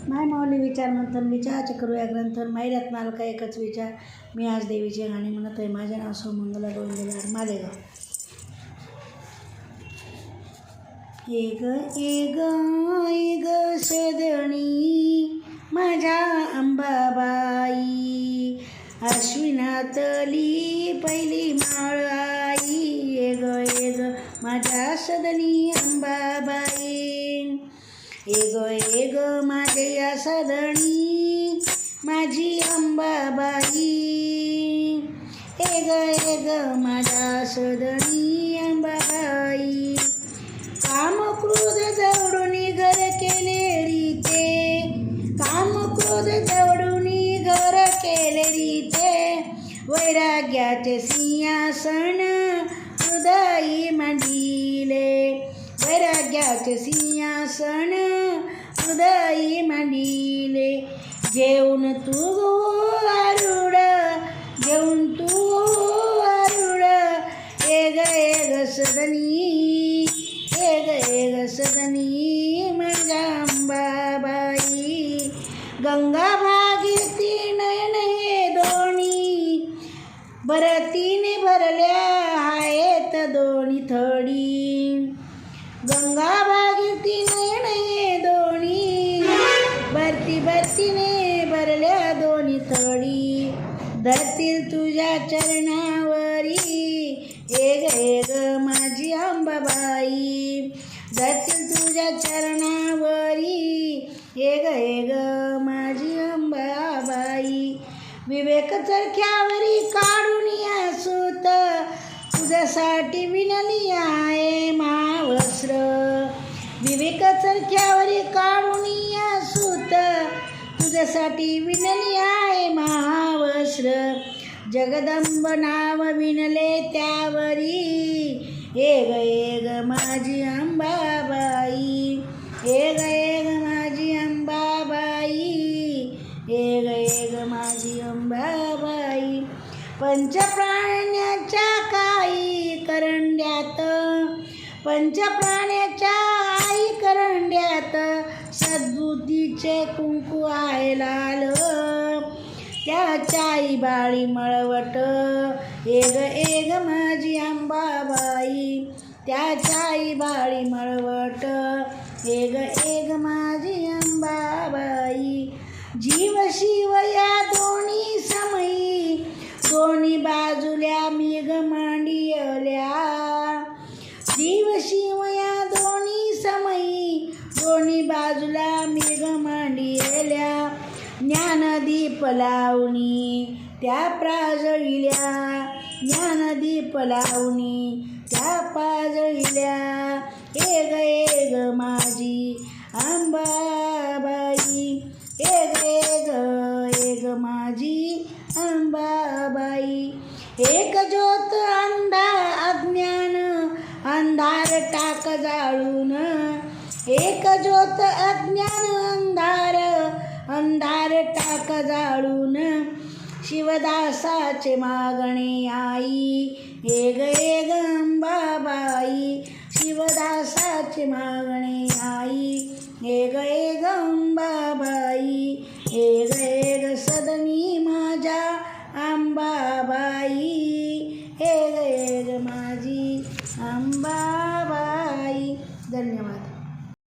माय माऊली विचार मंथन विचाराचे करूया ग्रंथन माहिरात मालका एकच विचार. मी आज देवीचे गाणी म्हणत आहे. माझे नाव सौमंगला गोविंद मालेगाव. एग सदणी माझ्या अंबाबाई, अश्विनातली पहिली माळ आई. एग माझ्या सदणी अंबाबाई, एग माझ्या सदणी माझी अंबाबाई. एग माझ्या सदणी अंबाबाई, काम क्रोध दवडून घर केले रीते, काम क्रोध दवडून घर केले रीते. वैराग्याचे सिंहासन हृदयी मांडिले, वैराग्याचे सिंहासन हृदयी मांडिले. घेऊन तू आरूढ, घेऊन तू आरूढ. एग सदनी, एग सदनी माझ्या अंबाबाई. गंगा भागीरथी नयन हे दोन्ही, भरतीने भरल्या आहेत दोन्ही थडी. गंगा भागीरथी नयन हे दोन्ही, भरतीने भरल्या दोन्ही थडी. धरतील तुझ्या चरणावरी, एग माझी अंबाबाई. धरतील तुझ्या चरणावरी, एग माझी अंबाबाई. विवेक चरख्यावरी काढून या सूत, तुझ्यासाठी विणली आहे महावस्त्र. विवेक चरख्यावरी काढून या सूत, तुझ्यासाठी विणली आहे महावस्त्र. जगदंब नाव विणले त्यावरी, एग माझी अंबाबाई. एग माझी अंबाबाई, एग माझी अंबाबाई. पंचप्राण्याच्या काही करंड्यात, पंचप्राण्याच्या आई करंड्यात, सद्बुद्धीचे कुंकू आहे लाल. त्याच्या आई बाळी मळवट, एग माझी अंबाबाई. त्याच्या आई बाळी मळवट, एग माझी अंबाबाई. जीव शिव या दोन्ही समयी, दोन्ही बाजूल्या मेघ मांडियल्या. जीव शिव या दोन्ही समयी, दोन्ही बाजूला मेघ मांडियल्या. ज्ञानदीप लावणी त्या प्राजळिल्या, ज्ञानदीप लावणी त्या प्राजळिल्या. एग माझी अंबाबाई. एग माझी अंबाबाई. एक ज्योत अज्ञान अंधार टाक जाळून, एक ज्योत अज्ञान अंधार टाक जाळून. शिवदासाचे मागणे आई, एग अंबाबाई. शिवदासाचे मागणे आई, एग